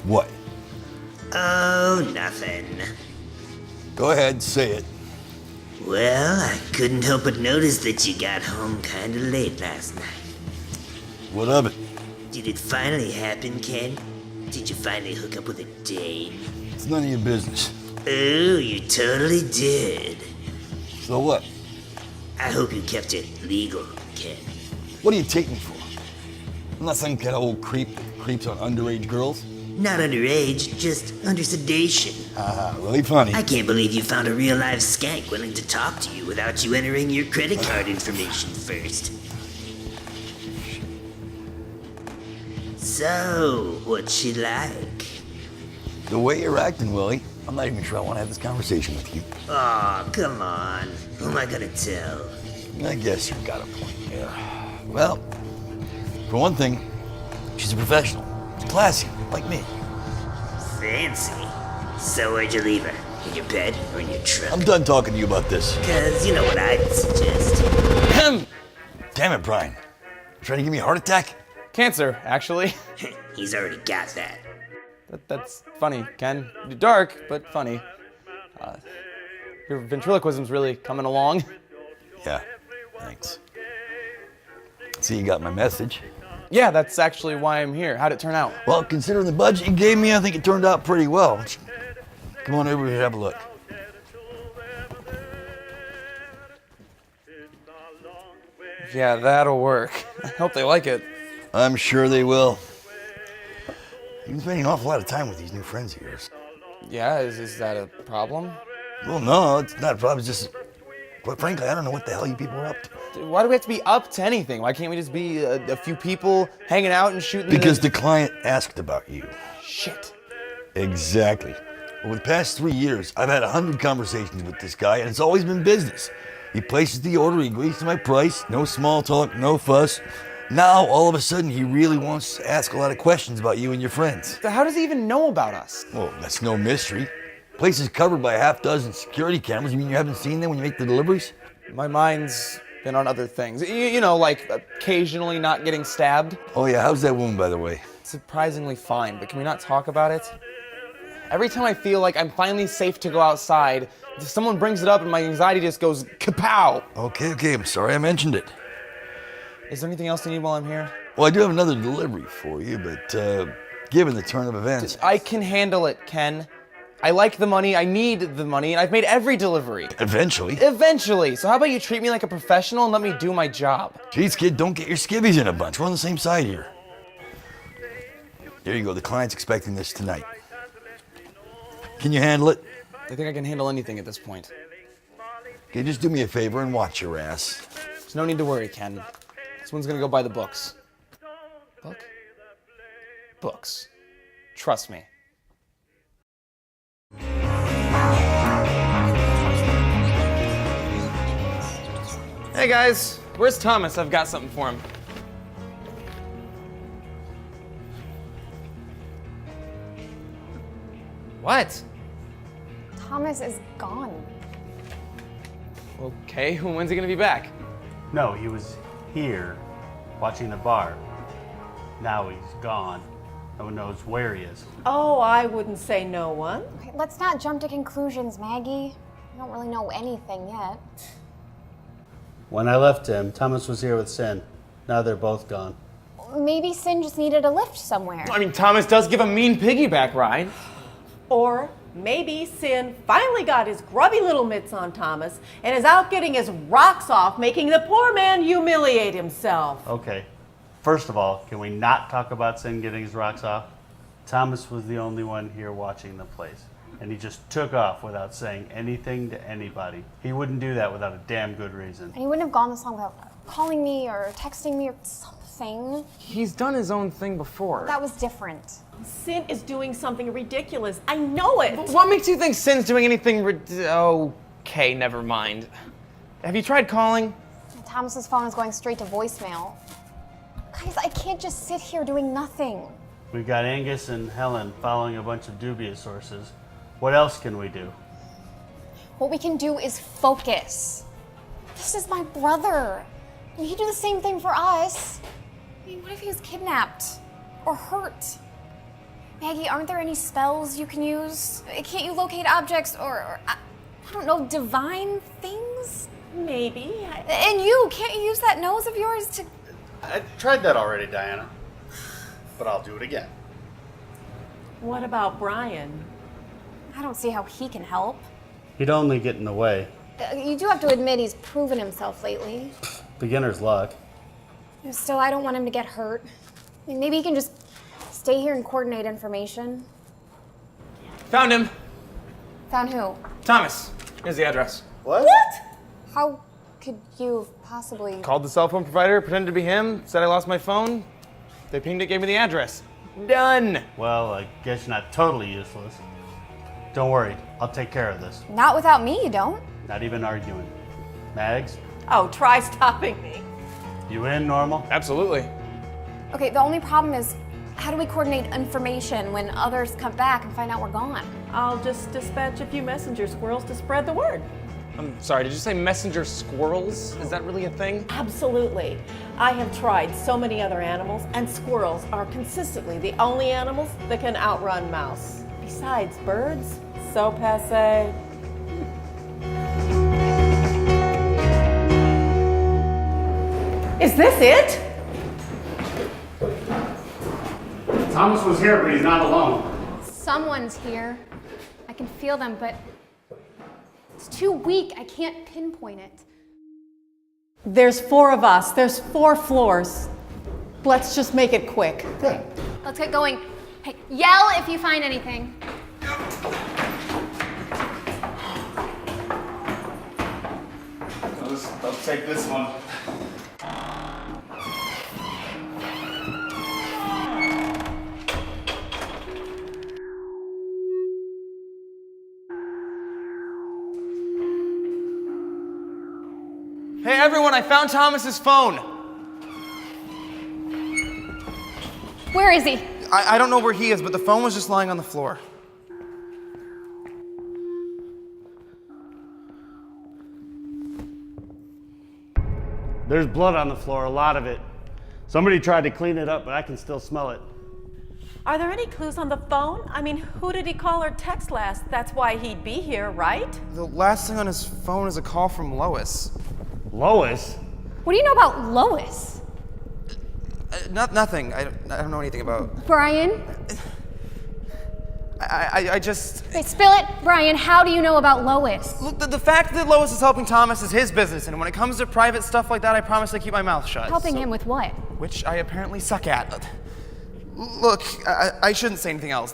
What? Oh, nothing. Go ahead, say it. Well, I couldn't help but notice that you got home kinda late last night. What of it? Did it finally happen, Ken? Did you finally hook up with a dame? It's none of your business. Oh, you totally did. So what? I hope you kept it legal, Ken. What do you take me for? I'm not some kind of old creep that creeps on underage girls. Not underage, just under sedation. Haha, really funny. I can't believe you found a real live skank willing to talk to you without you entering your credit card information first. So, what's she like? The way you're acting, Willie, I'm not even sure I want to have this conversation with you. Aw, come on. Who am I gonna tell? I guess you've got a point there. Well, for one thing, she's a professional. She's classy, like me. Fancy. So where'd you leave her? In your bed or in your truck? I'm done talking to you about this. Cause you know what I'd suggest. Damn it, Brian. Trying to give me a heart attack? Cancer, actually. He's already got that. That's funny, Ken. Dark, but funny. Your ventriloquism's really coming along. Yeah, thanks. See, you got my message. Yeah, that's actually why I'm here. How'd it turn out? Well, considering the budget you gave me, I think it turned out pretty well. Come on over here, have a look. Yeah, that'll work. I hope they like it. I'm sure they will. You've been spending an awful lot of time with these new friends of yours. Yeah, is that a problem? Well, no, it's not a problem. It's just, quite frankly, I don't know what the hell you people are up to. Why do we have to be up to anything? Why can't we just be a few people hanging out and shooting? Because the client asked about you. Shit. Exactly. Over the past 3 years, I've had 100 conversations with this guy, and it's always been business. He places the order, he agrees to my price, no small talk, no fuss. Now, all of a sudden, he really wants to ask a lot of questions about you and your friends. So how does he even know about us? Well, that's no mystery. Place is covered by a half dozen security cameras. You mean you haven't seen them when you make the deliveries? My mind's been on other things. You know, like occasionally not getting stabbed. Oh yeah, how's that wound, by the way? Surprisingly fine, but can we not talk about it? Every time I feel like I'm finally safe to go outside, someone brings it up and my anxiety just goes kapow. Okay, I'm sorry I mentioned it. Is there anything else you need while I'm here? Well, I do have another delivery for you, but given the turn of events... I can handle it, Ken. I like the money, I need the money, and I've made every delivery. Eventually. Eventually. So how about you treat me like a professional and let me do my job? Jeez, kid, don't get your skivvies in a bunch. We're on the same side here. There you go, the client's expecting this tonight. Can you handle it? I think I can handle anything at this point. Okay, just do me a favor and watch your ass. There's no need to worry, Ken. This one's gonna go by the books. Book? Books. Trust me. Hey guys, where's Thomas? I've got something for him. What? Thomas is gone. Okay, when's he gonna be back? No, he was here watching the bar. Now he's gone. No one knows where he is. Oh, I wouldn't say no one. Okay, let's not jump to conclusions, Maggie. We don't really know anything yet. When I left him, Thomas was here with Sin. Now they're both gone. Maybe Sin just needed a lift somewhere. I mean, Thomas does give a mean piggyback ride. Or maybe Sin finally got his grubby little mitts on Thomas and is out getting his rocks off, making the poor man humiliate himself. Okay. First of all, can we not talk about Sin getting his rocks off? Thomas was the only one here watching the place. And he just took off without saying anything to anybody. He wouldn't do that without a damn good reason. And he wouldn't have gone this long without calling me or texting me or something. He's done his own thing before. That was different. Sin is doing something ridiculous. I know it. What makes you think Sin's doing anything okay, never mind. Have you tried calling? Thomas's phone is going straight to voicemail. Guys, I can't just sit here doing nothing. We've got Angus and Helen following a bunch of dubious sources. What else can we do? What we can do is focus. This is my brother. He'd do the same thing for us. I mean, what if he was kidnapped or hurt? Maggie, aren't there any spells you can use? Can't you locate objects or I don't know, divine things? Maybe. And you, can't you use that nose of yours to... I tried that already, Diana. But I'll do it again. What about Brian? I don't see how he can help. He'd only get in the way. You do have to admit he's proven himself lately. Beginner's luck. Still, I don't want him to get hurt. I mean, maybe he can just stay here and coordinate information. Found him. Found who? Thomas. Here's the address. What? How could you have possibly... Called the cell phone provider, pretended to be him, said I lost my phone. They pinged it, gave me the address. Done. Well, I guess you're not totally useless. Don't worry, I'll take care of this. Not without me, you don't. Not even arguing. Mags, Oh, try stopping me. you in, Normal? Absolutely. Okay, the only problem is, how do we coordinate information when others come back and find out we're gone? I'll just dispatch a few messenger squirrels to spread the word. I'm sorry, did you say messenger squirrels? Is that really a thing? Absolutely. I have tried so many other animals, and squirrels are consistently the only animals that can outrun mouse. Besides, birds, so passe. Is this it? Thomas was here, but he's not alone. Someone's here. I can feel them, but it's too weak. I can't pinpoint it. There's 4 of us. There's 4 floors. Let's just make it quick. Let's get going. Hey, yell if you find anything. I'll take this one. Hey everyone, I found Thomas's phone. Where is he? I don't know where he is, but the phone was just lying on the floor. There's blood on the floor, a lot of it. Somebody tried to clean it up, but I can still smell it. Are there any clues on the phone? I mean, who did he call or text last? That's why he'd be here, right? The last thing on his phone is a call from Lois. Lois? What do you know about Lois? Nothing. I don't know anything about. Brian? I just. Wait, spill it. Brian, how do you know about Lois? Look, the fact that Lois is helping Thomas is his business, and when it comes to private stuff like that, I promise to keep my mouth shut. Helping him with what? Which I apparently suck at. Look, I shouldn't say anything else.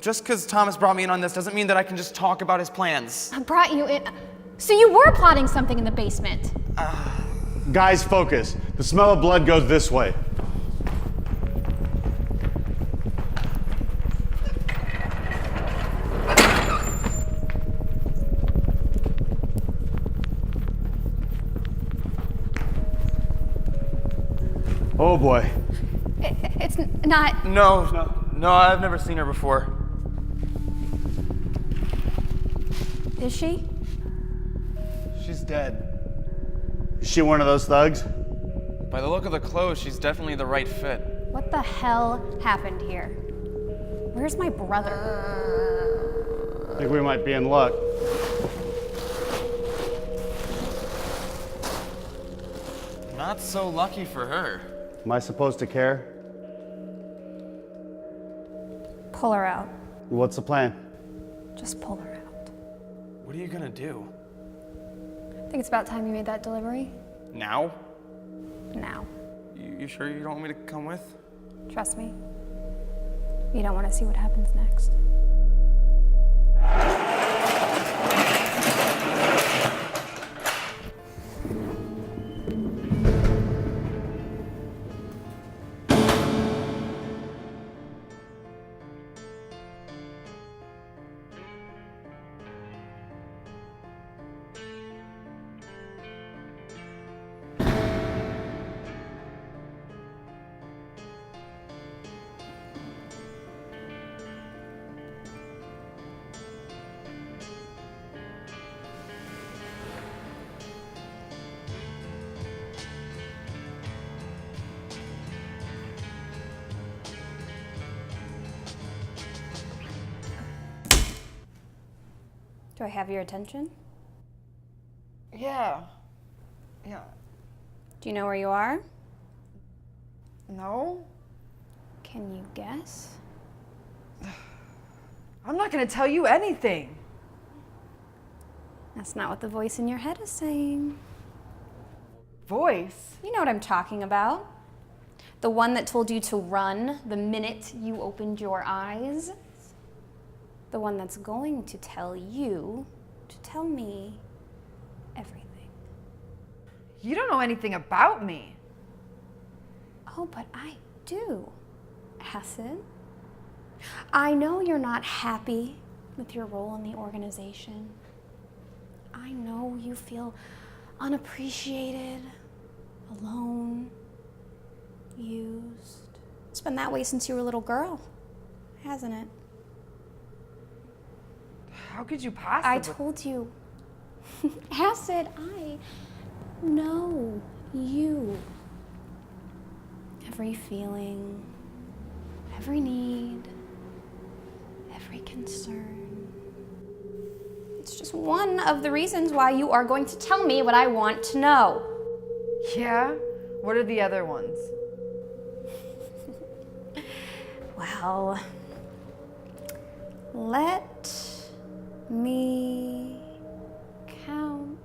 Just because Thomas brought me in on this doesn't mean that I can just talk about his plans. I brought you in. So you were plotting something in the basement. Guys, focus. The smell of blood goes this way. Oh boy. It's not. No, I've never seen her before. Is she? She's dead. Is she one of those thugs? By the look of the clothes, she's definitely the right fit. What the hell happened here? Where's my brother? I think we might be in luck. Not so lucky for her. Am I supposed to care? Pull her out. What's the plan? Just pull her out. What are you gonna do? I think it's about time you made that delivery. Now? Now. You sure you don't want me to come with? Trust me. You don't want to see what happens next. Do I have your attention? Yeah. Yeah. Do you know where you are? No? Can you guess? I'm not gonna tell you anything. That's not what the voice in your head is saying. Voice? You know what I'm talking about. The one that told you to run the minute you opened your eyes. The one that's going to tell you to tell me everything. You don't know anything about me. Oh, but I do, Acid. I know you're not happy with your role in the organization. I know you feel unappreciated, alone, used. It's been that way since you were a little girl, hasn't it? How could you possibly? I told you. Acid, I know you. Every feeling, every need, every concern. It's just one of the reasons why you are going to tell me what I want to know. Yeah? What are the other ones? Well, let me count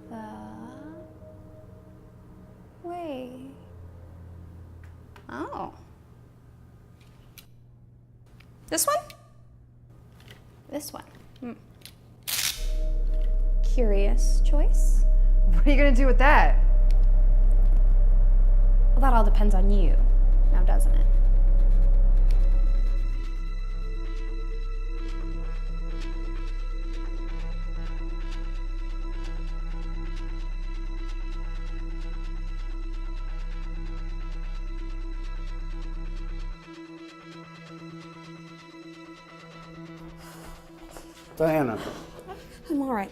the way. Oh. This one? This one. Curious choice. What are you gonna do with that? Well, that all depends on you, now doesn't it? Diana, I'm all right.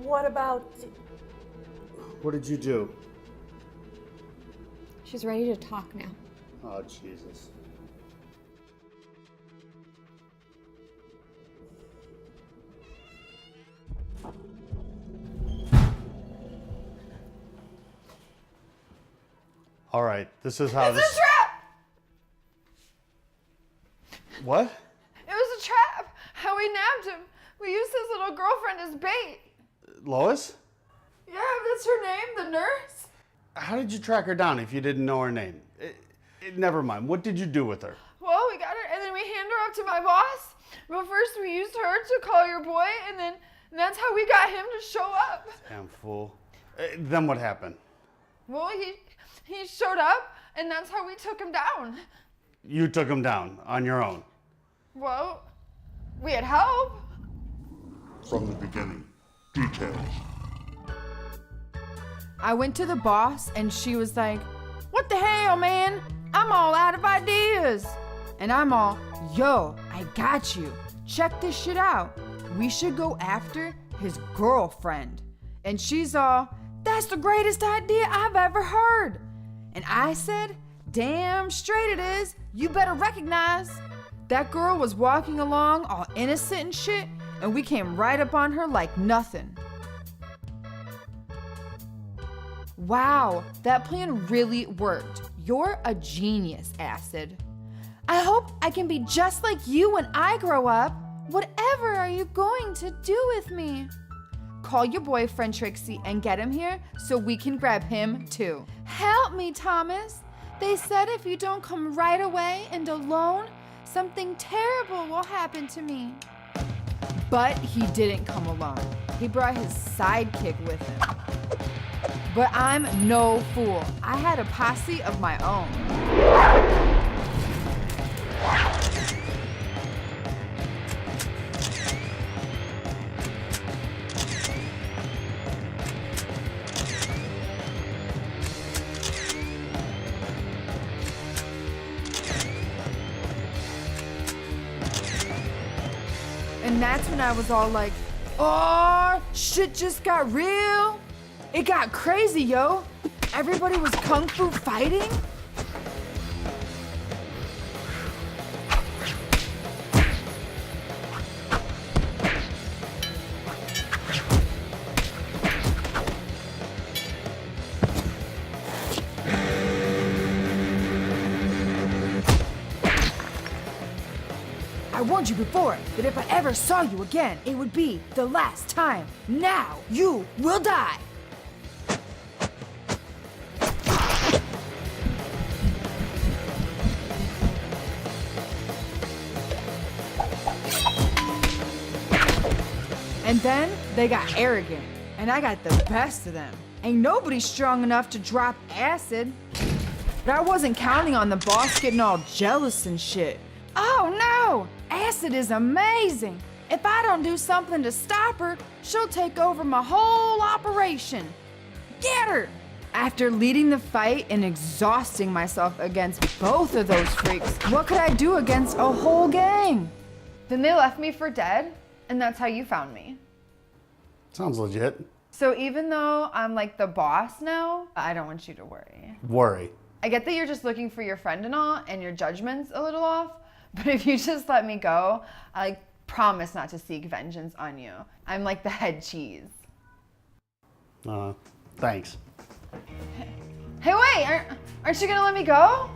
What about. what did you do? She's ready to talk now. Oh, Jesus. All right, this is how It's a trap! What? It was a trap! How we nabbed him. We used his little girlfriend as bait. Lois? Yeah, that's her name, the nurse. How did you track her down if you didn't know her name? Never mind. What did you do with her? Well, we got her, and then we hand her up to my boss. But first we used her to call your boy, and then that's how we got him to show up. Damn fool. Then what happened? Well, he showed up, and that's how we took him down. You took him down on your own. Well, we had help. From the beginning. Details. I went to the boss, and she was like, "What the hell, man? I'm all out of ideas." And I'm all, "Yo, I got you. Check this shit out. We should go after his girlfriend." And she's all, "That's the greatest idea I've ever heard." And I said, "Damn straight it is. You better recognize." That girl was walking along all innocent and shit, and we came right up on her like nothing. Wow, that plan really worked. You're a genius, Acid. I hope I can be just like you when I grow up. Whatever are you going to do with me? Call your boyfriend Trixie and get him here so we can grab him too. Help me, Thomas. They said if you don't come right away and alone, something terrible will happen to me. But he didn't come alone. He brought his sidekick with him. But I'm no fool. I had a posse of my own. And that's when I was all like, "Oh, shit just got real. It got crazy, yo. Everybody was kung fu fighting." I warned you before that if I ever saw you again, it would be the last time. Now you will die. And then they got arrogant, and I got the best of them. Ain't nobody strong enough to drop acid. But I wasn't counting on the boss getting all jealous and shit. Oh no! Acid is amazing! If I don't do something to stop her, she'll take over my whole operation. Get her! After leading the fight and exhausting myself against both of those freaks, what could I do against a whole gang? Then they left me for dead, and that's how you found me. Sounds legit. So even though I'm like the boss now, I don't want you to worry. Worry. I get that you're just looking for your friend and all, and your judgment's a little off, but if you just let me go, I promise not to seek vengeance on you. I'm like the head cheese. Thanks. Hey, wait, aren't you gonna let me go?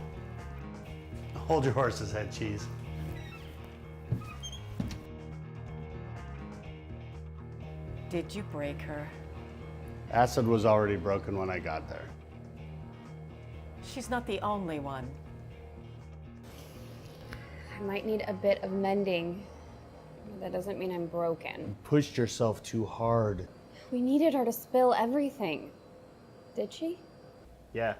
Hold your horse's head, cheese. Did you break her? Acid was already broken when I got there. She's not the only one. I might need a bit of mending. That doesn't mean I'm broken. Pushed yourself too hard. We needed her to spill everything. Did she? Yeah,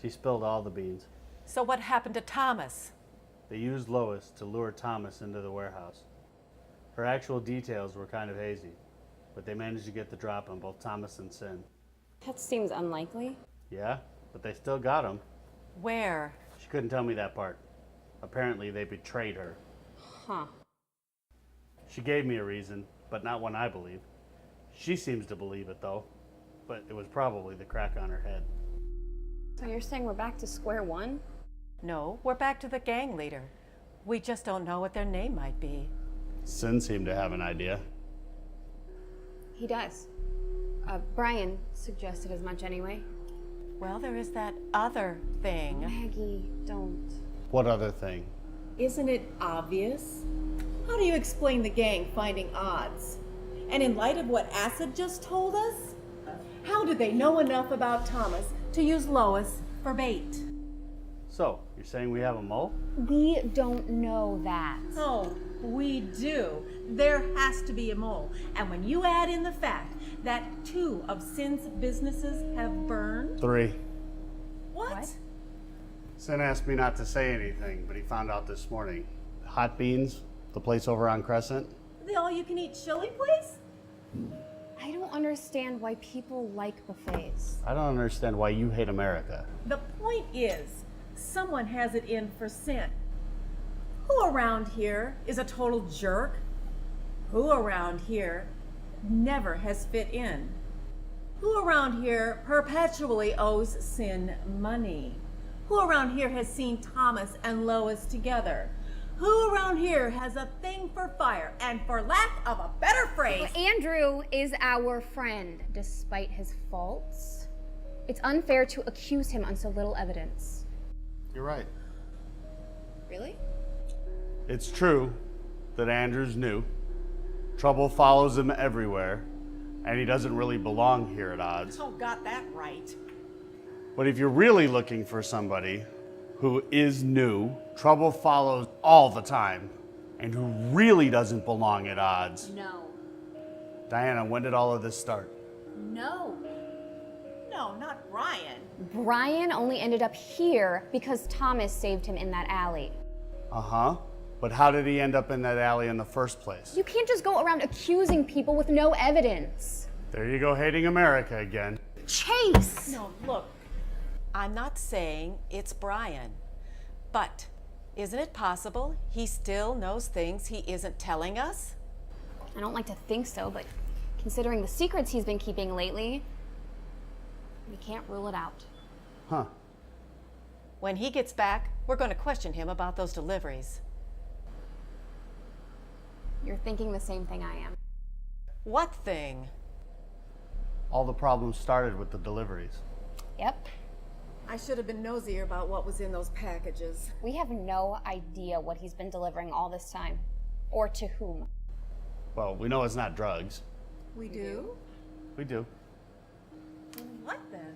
she spilled all the beans. So what happened to Thomas? They used Lois to lure Thomas into the warehouse. Her actual details were kind of hazy, but they managed to get the drop on both Thomas and Sin. That seems unlikely. Yeah, but they still got him. Where? She couldn't tell me that part. Apparently they betrayed her. Huh. She gave me a reason, but not one I believe. She seems to believe it though, but it was probably the crack on her head. So you're saying we're back to square one? No, we're back to the gang leader. We just don't know what their name might be. Sin seemed to have an idea. He does. Brian suggested as much anyway. Well, there is that other thing. Maggie, don't. What other thing? Isn't it obvious? How do you explain the gang finding odds? And in light of what Acid just told us, how did they know enough about Thomas to use Lois for bait? So, you're saying we have a mole? We don't know that. Oh, we do. There has to be a mole. And when you add in the fact that 2 of Sin's businesses have burned. 3. What? Sin asked me not to say anything, but he found out this morning. Hot Beans, the place over on Crescent. The all-you-can-eat chili place? I don't understand why people like buffets. I don't understand why you hate America. The point is, someone has it in for Sin. Who around here is a total jerk? Who around here never has fit in? Who around here perpetually owes Sin money? Who around here has seen Thomas and Lois together? Who around here has a thing for fire? And for lack of a better phrase, Andrew is our friend, despite his faults. It's unfair to accuse him on so little evidence. You're right. Really? It's true that Andrew's new. Trouble follows him everywhere, and he doesn't really belong here at odds. oh, got that right. But if you're really looking for somebody who is new, trouble follows all the time, and who really doesn't belong at odds. No. Diana, when did all of this start? No. No, not Brian. Brian only ended up here because Thomas saved him in that alley. Uh-huh. But how did he end up in that alley in the first place? You can't just go around accusing people with no evidence. There you go, hating America again. Chase! No, look. I'm not saying it's Brian, but isn't it possible he still knows things he isn't telling us? I don't like to think so, but considering the secrets he's been keeping lately, we can't rule it out. Huh. When he gets back, we're going to question him about those deliveries. You're thinking the same thing I am. What thing? All the problems started with the deliveries. Yep. I should have been nosier about what was in those packages. We have no idea what he's been delivering all this time. Or to whom. Well, we know it's not drugs. We do? We do. What then?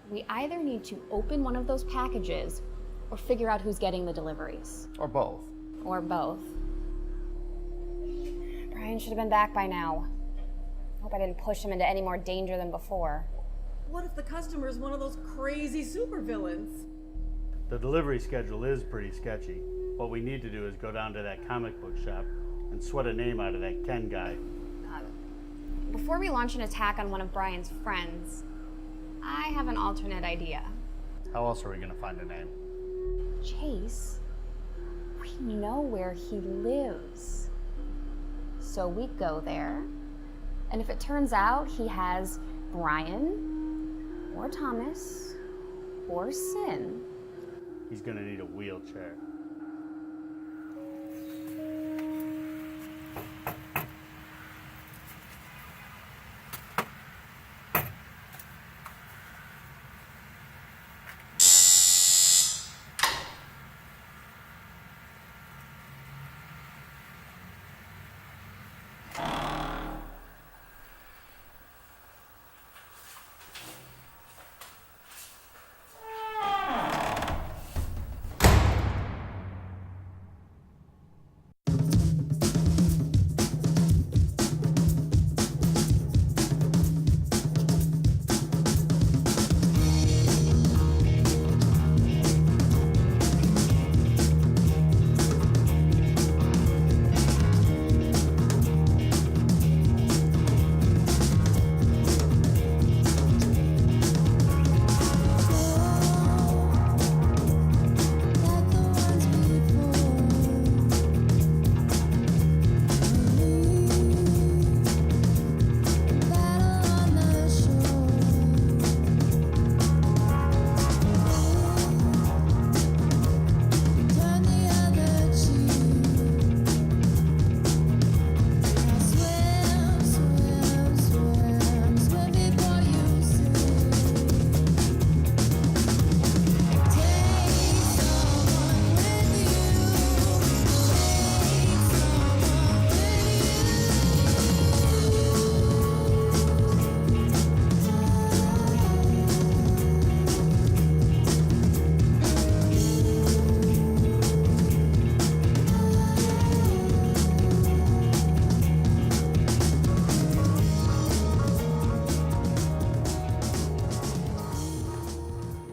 We either need to open one of those packages or figure out who's getting the deliveries. Or both. Or both. Brian should have been back by now. Hope I didn't push him into any more danger than before. What if the customer is one of those crazy supervillains? The delivery schedule is pretty sketchy. What we need to do is go down to that comic book shop and sweat a name out of that Ken guy. Before we launch an attack on one of Brian's friends, I have an alternate idea. How else are we going to find a name? Chase, we know where he lives. So we go there, and if it turns out he has Brian, or Thomas, or Sin, He's going to need a wheelchair.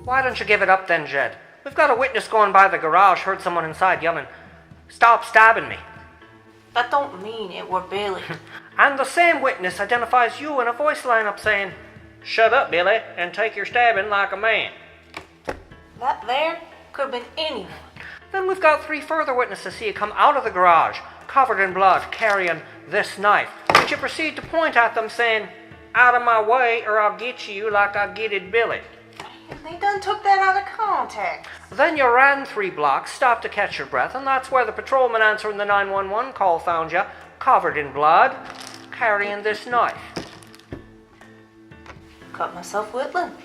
Why don't you give it up then, Jed? We've got a witness going by the garage heard someone inside yelling, "Stop stabbing me." That don't mean it were Billy. And the same witness identifies you in a voice lineup saying, "Shut up, Billy, and take your stabbing like a man." That there could have been anyone. Then we've got 3 further witnesses see you come out of the garage, covered in blood, carrying this knife, which you proceed to point at them saying, "Out of my way or I'll get you like I getted Billy." They done took that out of context. Then you ran 3 blocks, stopped to catch your breath, and that's where the patrolman answering the 911 call found you, covered in blood, carrying this knife. Cut myself whittling.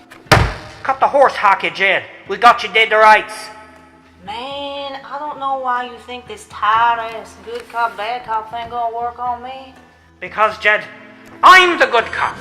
Cut the horse hockey, Jed. We got you dead to rights. Man, I don't know why you think this tired-ass good cop, bad cop thing gonna work on me. Because, Jed, I'm the good cop.